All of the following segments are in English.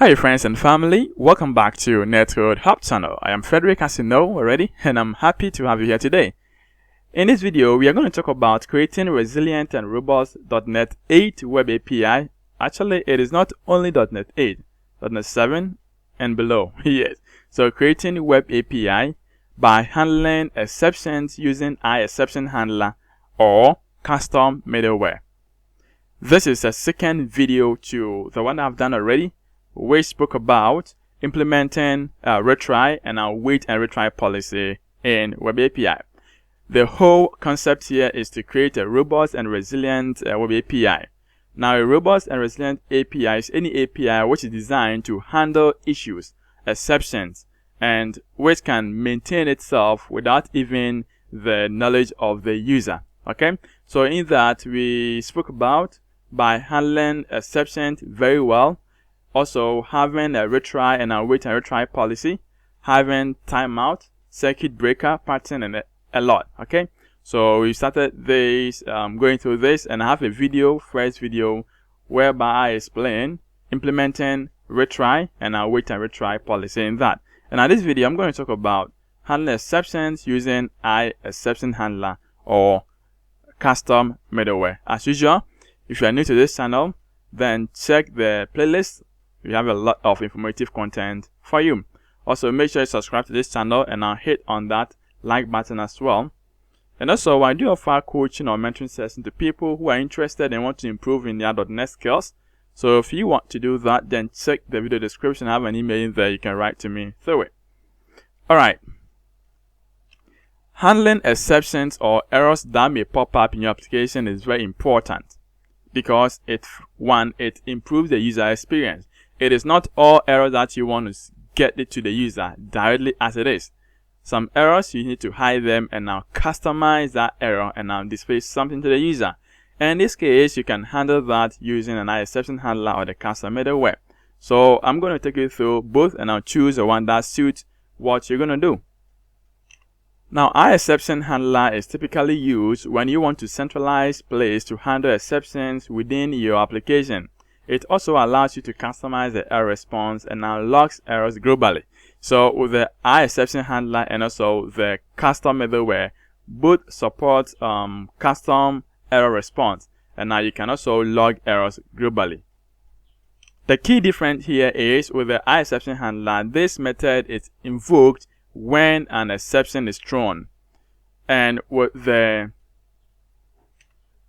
Hi friends and family, welcome back to Netcode-Hub channel. I am Frederick, as you know already, and I'm happy to have you here today. In this video, we are going to talk about creating resilient and robust .NET 8 Web API. Actually, it is not only .NET 8, .NET 7 and below. Yes, so creating Web API by handling exceptions using iException handler or custom middleware. This is a second video to the one I've done already. We spoke about implementing retry and our wait and retry policy in Web API. The whole concept here is to create a robust and resilient Web API. Now, a robust and resilient API is any API which is designed to handle issues, exceptions, and which can maintain itself without even the knowledge of the user. Okay, so in that we spoke about by handling exceptions very well. Also, having a retry and a wait and retry policy, having timeout, circuit breaker pattern, and a lot. Okay, so we started this going through this, and I have a video, first video, whereby I explain implementing retry and a wait and retry policy in that. And in this video, I'm going to talk about handling exceptions using iException handler or custom middleware. As usual, if you are new to this channel, then check the playlist. We have a lot of informative content for you. Also, make sure you subscribe to this channel and I'll hit on that like button as well. And also, I do offer coaching or mentoring sessions to people who are interested and want to improve in their .NET skills. So if you want to do that, then check the video description. I have an email in there. You can write to me through it. Alright. Handling exceptions or errors that may pop up in your application is very important because it improves the user experience. It is not all errors that you want to get it to the user directly as it is. Some errors you need to hide them and now customize that error and now display something to the user. And in this case, you can handle that using an iException handler or the custom middleware. So I'm going to take you through both and I'll choose the one that suits what you're going to do. Now, iException handler is typically used when you want to centralize place to handle exceptions within your application. It also allows you to customize the error response and now logs errors globally. So with the iException handler and also the custom middleware, both support custom error response, and now you can also log errors globally. The key difference here is with the iException handler, this method is invoked when an exception is thrown, and with the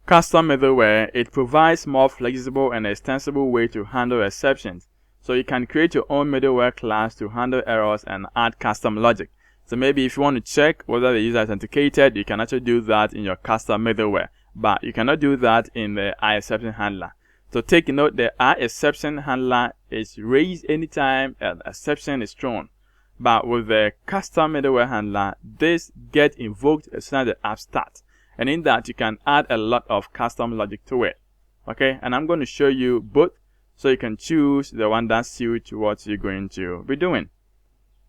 custom middleware, it provides more flexible and extensible way to handle exceptions. So you can create your own middleware class to handle errors and add custom logic. So maybe if you want to check whether the user is authenticated, you can actually do that in your custom middleware, but you cannot do that in the iException handler. So take note, the iException handler is raised anytime an exception is thrown. But with the custom middleware handler, this gets invoked as soon as the app starts. And in that, you can add a lot of custom logic to it. Okay, and I'm going to show you both so you can choose the one that suits what you're going to be doing.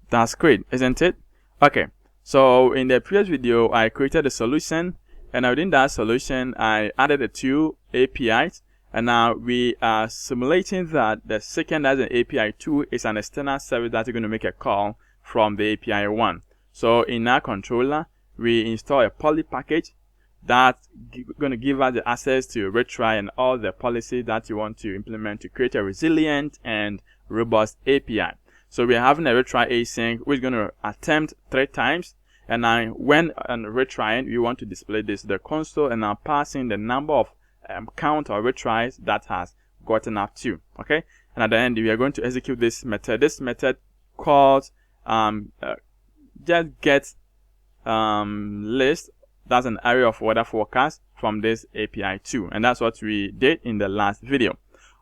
That's great, isn't it? Okay, so in the previous video, I created a solution, and within that solution, I added the two APIs, and now we are simulating that the second as an API 2 is an external service that you're going to make a call from the API 1. So in our controller, we install a poly package that's going to give us the access to retry and all the policies that you want to implement to create a resilient and robust API. So we're having a retry async, which is going to attempt 3 times. And now when retrying, we want to display this to the console and now passing the number of count or retries that has gotten up to. Okay. And at the end, we are going to execute this method. This method called just get list. That's an array of weather forecast from this API 2, and that's what we did in the last video.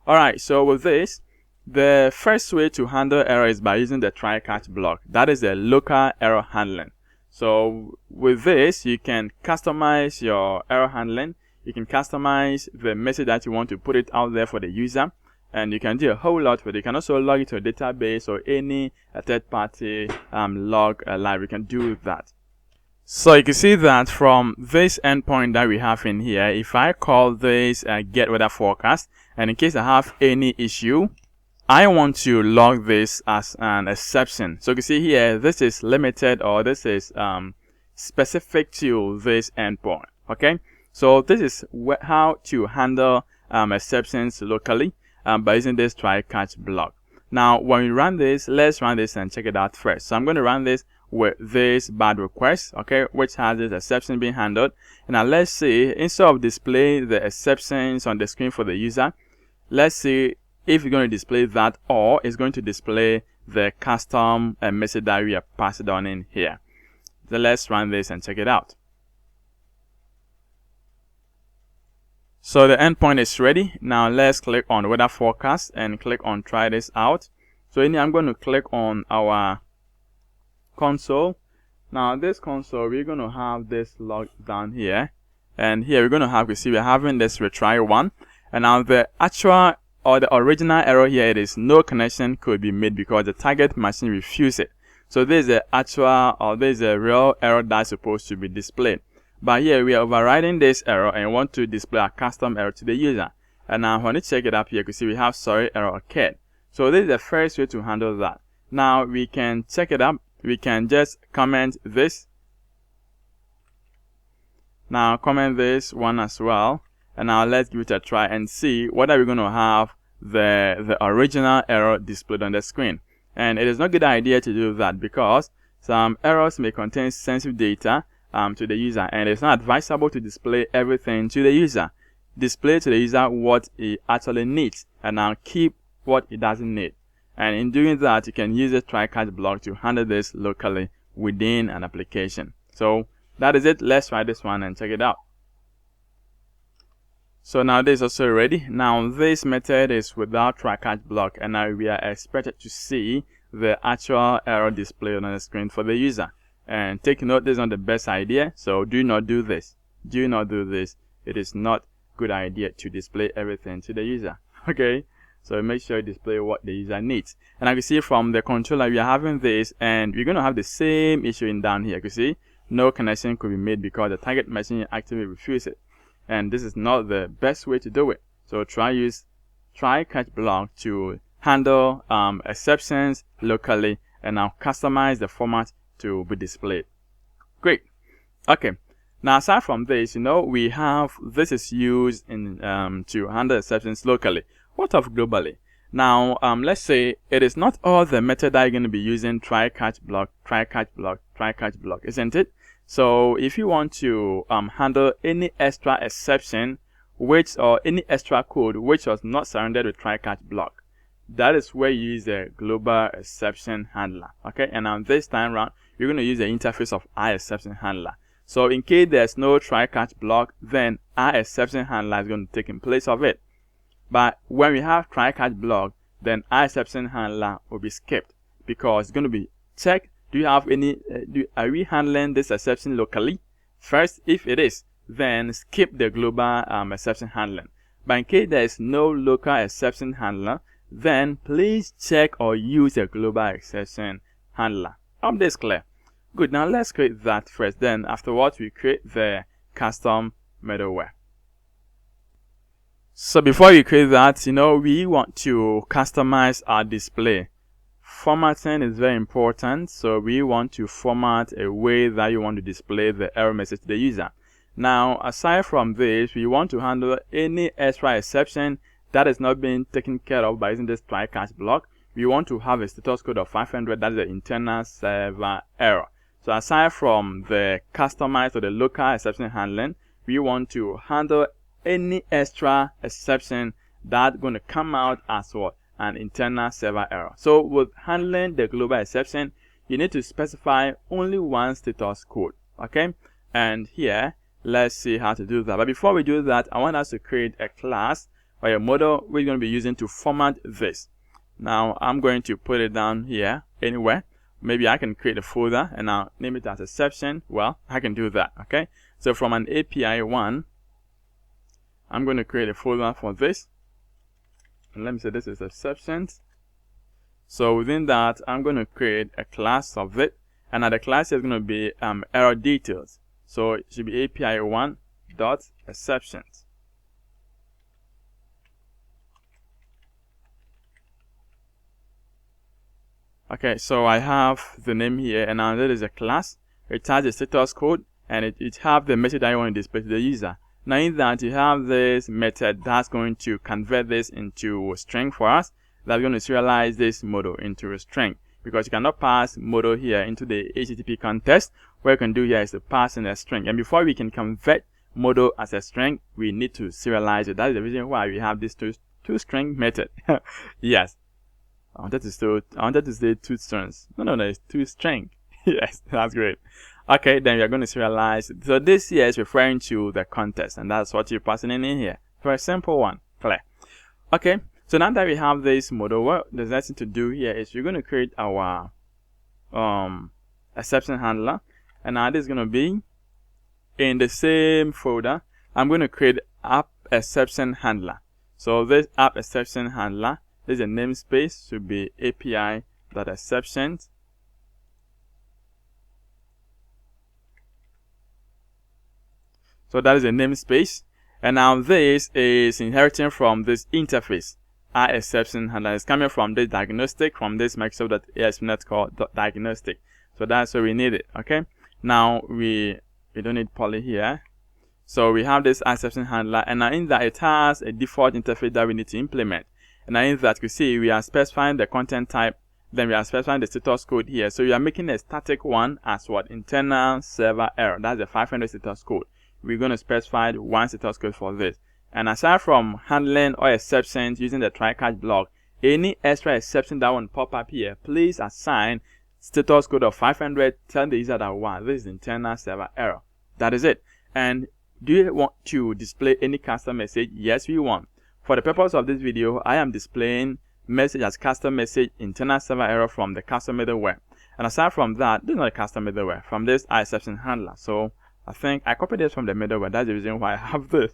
Alright, so with this, the first way to handle error is by using the try catch block. That is the local error handling. So with this, you can customize your error handling. You can customize the message that you want to put it out there for the user, and you can do a whole lot with it. You can also log it to a database or any third-party log live. You can do that. So you can see that from this endpoint that we have in here, if I call this get weather forecast, and in case I have any issue, I want to log this as an exception. So you can see here, this is limited, or this is specific to this endpoint. Okay, so this is how to handle exceptions locally by using this try catch block. Now when we run this, let's run this and check it out first. So I'm going to run this with this bad request, okay, which has this exception being handled. And now let's see, instead of display the exceptions on the screen for the user, let's see if it's going to display that, or it's going to display the custom message that we have passed on in here. So let's run this and check it out. So the endpoint is ready. Now let's click on weather forecast and click on try this out. So in here, I'm going to click on our console. Now this console, we're going to have this log down here, and here we're going to have, you see, we're having this retry one, and now the actual or the original error here, it is no connection could be made because the target machine refused it. So this is the actual, or this is a real error that's supposed to be displayed. But here we are overriding this error and want to display a custom error to the user. And now when you check it up here, you can see we have sorry error occurred. So this is the first way to handle that. Now we can check it up. We can just comment this. Now comment this one as well. And now let's give it a try and see whether we're going to have the original error displayed on the screen. And it is not a good idea to do that because some errors may contain sensitive data to the user, and it's not advisable to display everything to the user. Display to the user what he actually needs, and now keep what he doesn't need. And in doing that, you can use the try catch block to handle this locally within an application. So that is it. Let's try this one and check it out. So now this is also ready. Now this method is without try catch block, and now we are expected to see the actual error displayed on the screen for the user. And take note, this is not the best idea, so do not do this. Do not do this. It is not a good idea to display everything to the user. Okay, so make sure you display what the user needs. And I can see from the controller we are having this, and we're going to have the same issue in down here. You can see no connection could be made because the target machine actively refused it. And this is not the best way to do it. So use try catch block to handle exceptions locally, and now customize the format to be displayed. Great. Okay. Now aside from this, we have this is used in to handle exceptions locally. What of globally? Now let's say it is not all the method that you're going to be using try catch block, try catch block, try catch block, isn't it? So if you want to handle any extra exception or any extra code which was not surrounded with try catch block, that is where you use the global exception handler. Okay, and now this time around you're going to use the interface of exception handler. So in case there's no try catch block, then exception handler is going to take in place of it. But when we have try catch block, then exception handler will be skipped because it's going to be checked. Do you have any? Are we handling this exception locally? First, if it is, then skip the global exception handling. But in case there is no local exception handler, then please check or use a global exception handler. Hope this is clear. Good. Now let's create that first. Then afterwards, we create the custom middleware. So before we create that, we want to customize our display. Formatting is very important, so we want to format a way that you want to display the error message to the user. Now, aside from this, we want to handle any extra exception that is not being taken care of by using this try catch block. We want to have a status code of 500, that is the internal server error. So aside from the customized or the local exception handling, we want to handle any extra exception that's going to come out as what? An internal server error. So with handling the global exception, you need to specify only one status code. Okay, and here let's see how to do that. But before we do that, I want us to create a class or a model we're going to be using to format this. Now I'm going to put it down here anywhere. Maybe I can create a folder and I'll name it as exception. Well, I can do that. Okay, so from an API 1, I'm going to create a folder for this. And let me say this is exceptions. So within that, I'm going to create a class of it, and now the class is going to be error details. So it should be API1 dot exceptions. Okay, so I have the name here, and now there is a class. It has the status code, and it have the message that you want to display to the user. Now in that, you have this method that's going to convert this into a string for us. That's going to serialize this model into a string, because you cannot pass model here into the HTTP context. What you can do here is to pass in a string, and before we can convert model as a string, we need to serialize it. That is the reason why we have this two string method. Yes, I wanted to say two strings. No, it's two string. Yes, that's great. Okay, then we are going to serialize it. So this here is referring to the context, and that's what you're passing in here. Very simple one. Clear. Okay, so now that we have this model, what the next thing to do here is we're going to create our exception handler, and now this is going to be in the same folder. I'm going to create app exception handler. So this app exception handler, this is a namespace, should be API.exceptions. So that is a namespace, and now this is inheriting from this interface. Our exception handler is coming from this diagnostic, from this Microsoft.ASP.NET So that's where we need it. Okay. Now we don't need poly here. So we have this exception handler, and now in that it has a default interface that we need to implement. And now in that you see we are specifying the content type, then we are specifying the status code here. So we are making a static one as what? Internal server error. That's the 500 status code. We're going to specify one status code for this. And aside from handling or exceptions using the try-catch block, any extra exception that won't pop up here, please assign status code of 500. Tell the user that one, this is internal server error. That is it. And do you want to display any custom message? Yes, we want. For the purpose of this video, I am displaying message as custom message internal server error from the custom middleware. And aside from that, this is not a custom middleware, from this exception handler. So I think I copied this from the middleware. That's the reason why I have this,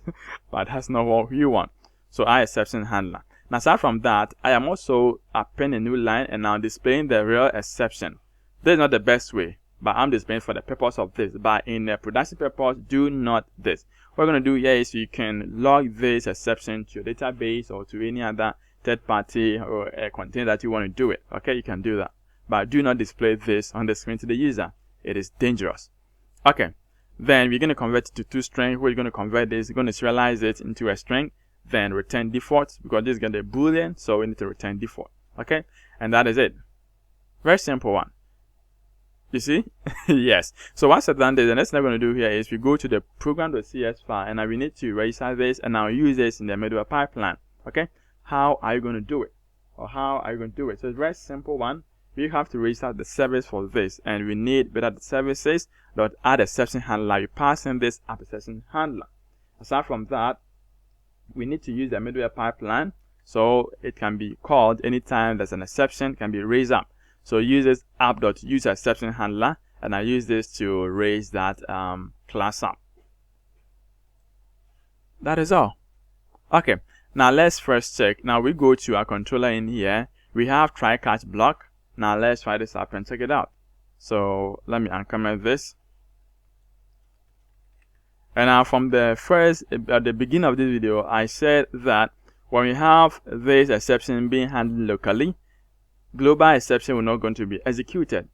but that's not what you want. So exception handler. Now aside from that, I am also appending a new line and now displaying the real exception. This is not the best way, but I'm displaying for the purpose of this. But in the production purpose, do not this. What we're going to do here is you can log this exception to your database or to any other third party or a container that you want to do it. Okay, you can do that. But do not display this on the screen to the user. It is dangerous. Okay. Then we're going to convert it to two string. We're going to convert this. We're going to serialize it into a string. Then return default, because this is going to be Boolean, so we need to return default. Okay, and that is it. Very simple one. You see? Yes. So once I've done this, the next thing I'm going to do here is we go to the program.cs file, and now we need to register this, and now use this in the middleware pipeline. Okay, how are you going to do it, or how are you going to do it? So it's a very simple one. We have to register the service for this, and we need better services dot add exception handler. You pass in this app exception handler. Aside from that, we need to use the middleware pipeline, so it can be called anytime there's an exception, can be raised up. So use this app.useException handler, and I use this to raise that class up. That is all. Okay, now let's first check. Now we go to our controller in here. We have try-catch block. Now let's try this up and check it out. So let me uncomment this. And now from the first, at the beginning of this video, I said that when we have this exception being handled locally, global exception will not going to be executed.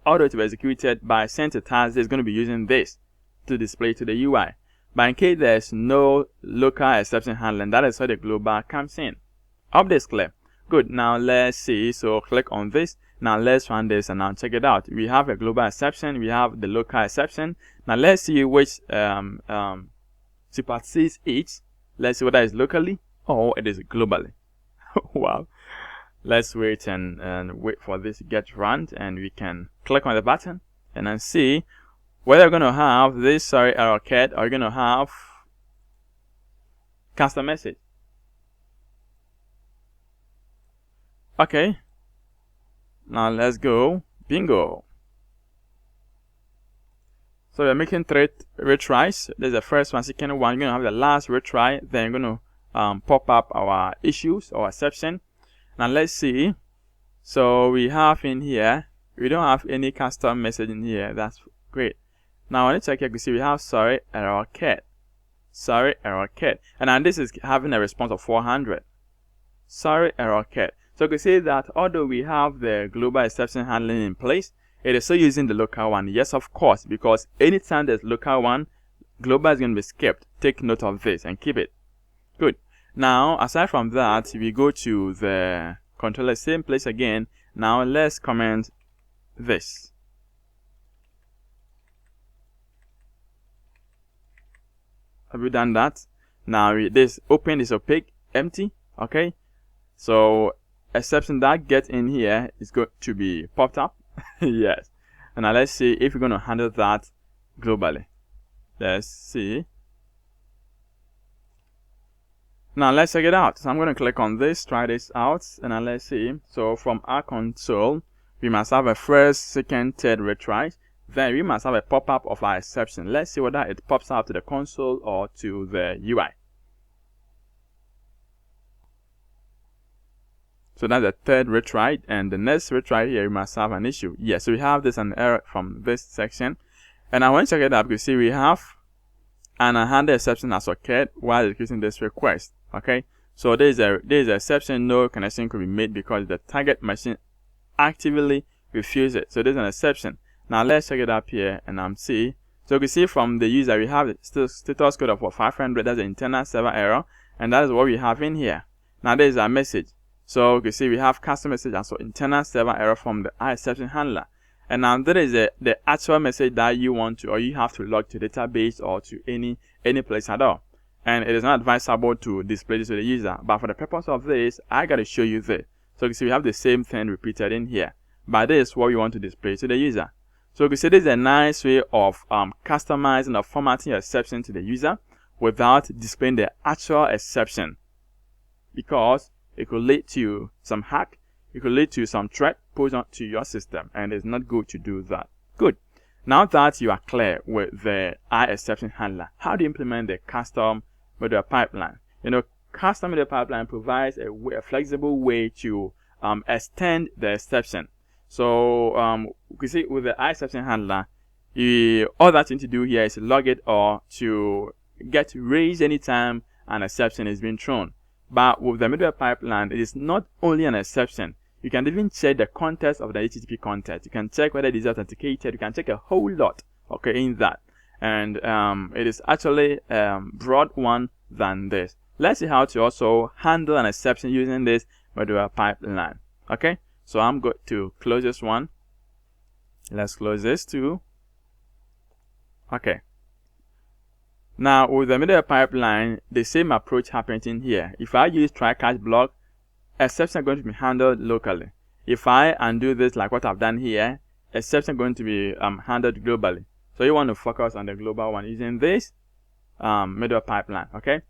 Although to be executed by center task, it's going to be using this to display to the UI. But in case there's no local exception handling, that is how the global comes in. Hope this clear. Good. Now let's see. So click on this. Now let's run this and now check it out. We have a global exception. We have the local exception. Now let's see which supersedes each. Let's see whether it's locally or it is globally. Wow. Let's wait and wait for this to get run, and we can click on the button and then see whether we're going to have this error cat or you're going to have custom message. Okay, now let's go. Bingo. So we're making 3 retries. There's the first one, second one. You're going to have the last retry. Then you're going to pop up our issues or exception. Now let's see. So we have in here, we don't have any custom message in here. That's great. Now when you check here, you see we have sorry error cat. Sorry error cat. And now this is having a response of 400. Sorry error cat. So you can see that although we have the global exception handling in place, it is still using the local one. Yes, of course, because anytime there's local one, global is going to be skipped. Take note of this and keep it. Good. Now, aside from that, we go to the controller, same place again. Now, let's comment this. Have we done that? Now, this open is opaque, empty. Okay. So, exception that get in here is going to be popped up. Yes. And now let's see if we're going to handle that globally. Let's see. Now let's check it out. So I'm going to click on this, try this out, and now let's see. So from our console, we must have a first, second, third retry. Then we must have a pop-up of our exception. Let's see whether it pops out to the console or to the UI. So that's the third retry, and the next retry here, we must have an issue. Yes, so we have this an error from this section. And I want to check it out. You see we have an unhandled exception has occurred while executing this request. Okay, so there is a exception, no connection could be made because the target machine actively refused it. So there's an exception. Now let's check it up here and see. So you can see from the user we have the status code of 500. That's the internal server error, and that is what we have in here. Now there is our message. So you can see we have custom message and so internal server error from the exception handler. And now there is the actual message that you want to, or you have to log to database or to any place at all. And it is not advisable to display this to the user. But for the purpose of this, I got to show you this. So you can see we have the same thing repeated in here. But this is what we want to display to the user. So you can see this is a nice way of customizing or formatting your exception to the user without displaying the actual exception. Because it could lead to some hack. It could lead to some threat posed onto your system, and it's not good to do that. Good. Now that you are clear with the exception handler, how do you implement the custom model pipeline? You know, custom model pipeline provides a flexible way to extend the exception. So you can see with the exception handler, all that you need to do here is log it or to get raised anytime an exception is being thrown. But with the middleware pipeline, it is not only an exception. You can even check the context of the HTTP content. You can check whether it is authenticated. You can check a whole lot, okay, in that. And it is actually broad one than this. Let's see how to also handle an exception using this middleware pipeline. Okay, so I'm going to close this one. Let's close this too. Okay. Now, with the middleware pipeline, the same approach happens in here. If I use try catch block, exceptions are going to be handled locally. If I undo this like what I've done here, exceptions are going to be handled globally. So you want to focus on the global one using this middleware pipeline, okay?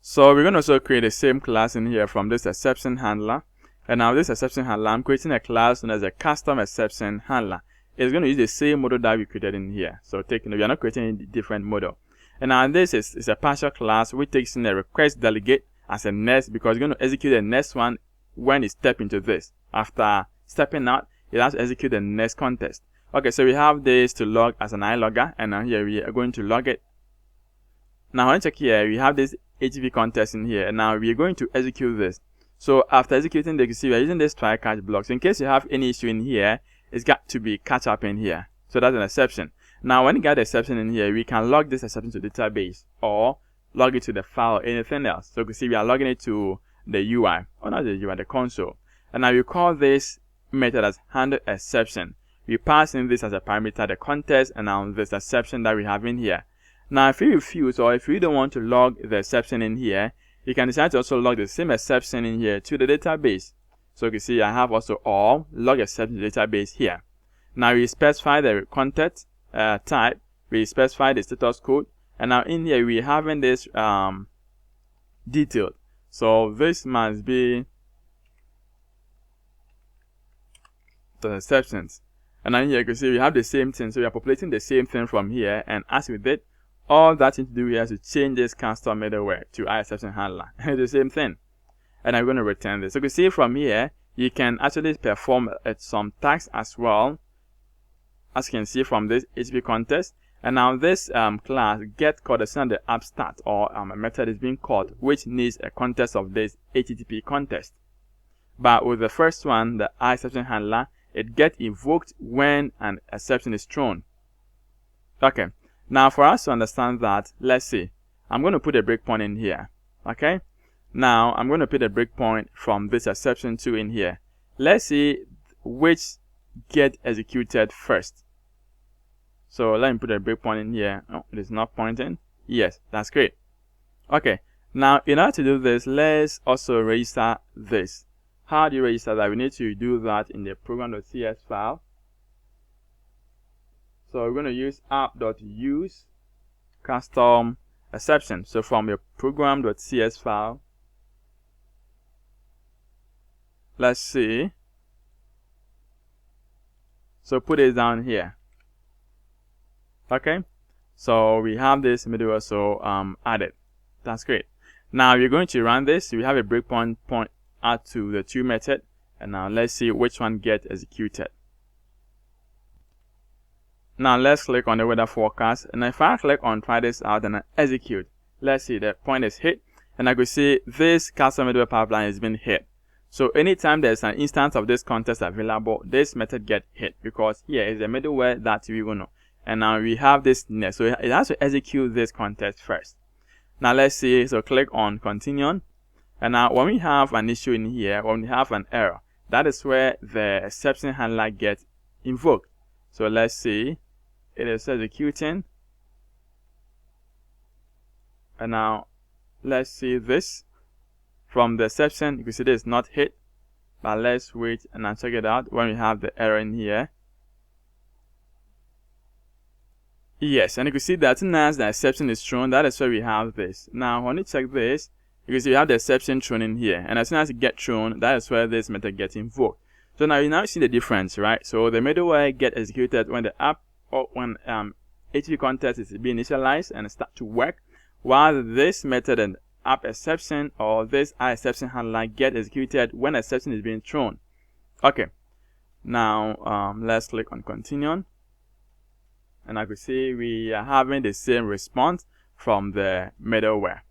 So we're going to also create the same class in here from this exception handler. And now this exception handler, I'm creating a class known as a custom exception handler. It's going to use the same model that we created in here. So we are not creating a different model. And now this is a partial class which takes in a request delegate as a next, because it's going to execute the next one when it steps into this. After stepping out, it has to execute the next context. Okay, so we have this to log as an iLogger, and now here we are going to log it. Now when you check here, we have this HTTP context in here, and now we are going to execute this. So after executing, you can see we are using this try catch block. So in case you have any issue in here, it's got to be catch up in here. So that's an exception. Now when you get the exception in here, we can log this exception to database or log it to the file or anything else. So you can see we are logging it to the UI, or not the UI, the console. And now we call this method as handle exception. We pass in this as a parameter, the context, and now this exception that we have in here. Now if you refuse or if you don't want to log the exception in here, you can decide to also log the same exception in here to the database. So you can see I have also all log exception to the database here. Now we specify the content type, we specify the status code, and now in here we having this detailed. So this must be the exceptions. And now here you can see we have the same thing. So we are populating the same thing from here, and as we did, all that you need to do here is to change this custom middleware to exception handler. The same thing. And I'm going to return this. So you can see from here, you can actually perform some tasks as well, as you can see from this HTTP context. And now this class get called as soon as the app start, or a method is being called, which needs a context of this HTTP context. But with the first one, the exception handler, it gets invoked when an exception is thrown. Okay, now for us to understand that, let's see. I'm going to put a breakpoint in here. Okay, now I'm going to put a breakpoint from this exception 2 in here. Let's see which get executed first. So let me put a breakpoint in here. Oh, it is not pointing. Yes, that's great. Okay, now in order to do this, let's also register this. How do you register that? We need to do that in the program.cs file. So we're going to use app.use custom exception. So from your program.cs file, let's see. So put it down here. Okay, so we have this middleware also added. That's great. Now you're going to run this. We have a breakpoint point out to the 2 method, and now let's see which one gets executed. Now let's click on the weather forecast, and if I click on try this out and I execute, let's see the point is hit, and I could see this custom middleware pipeline has been hit. So anytime there's an instance of this context available, this method get hit, because here is the middleware that we will know. And now we have this next, so it has to execute this context first. Now let's see, so click on continue, and now when we have an issue in here, when we have an error, that is where the exception handler gets invoked. So let's see, it is executing, and now let's see this from the exception. You can see this is not hit, but let's wait and now check it out when we have the error in here. Yes, and you can see that as the exception is thrown, that is where we have this. Now when you check this, you can see we have the exception thrown in here, and as soon as it gets thrown, that is where this method gets invoked. So now you now see the difference, right? So the middleware get executed when the app or when HTTP context is being initialized and start to work, while this method and app exception or this exception handler get executed when exception is being thrown. Okay, now let's click on continue, and I could see we are having the same response from the middleware.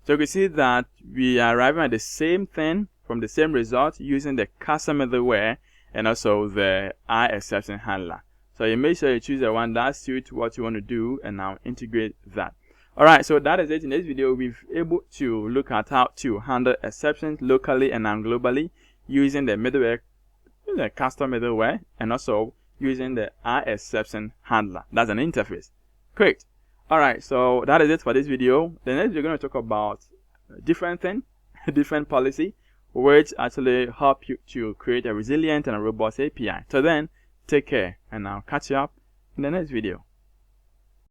So you can see that we are arriving at the same thing from the same result using the custom middleware and also the exception handler. So you make sure you choose the one that suits what you want to do and now integrate that. Alright, so that is it. In this video, we've able to look at how to handle exceptions locally and globally using the middleware, the custom middleware, and also using the exception handler. That's an interface. Great. Alright, so that is it for this video. The next we're going to talk about a different thing, a different policy, which actually help you to create a resilient and a robust API. So then, take care, and I'll catch you up in the next video.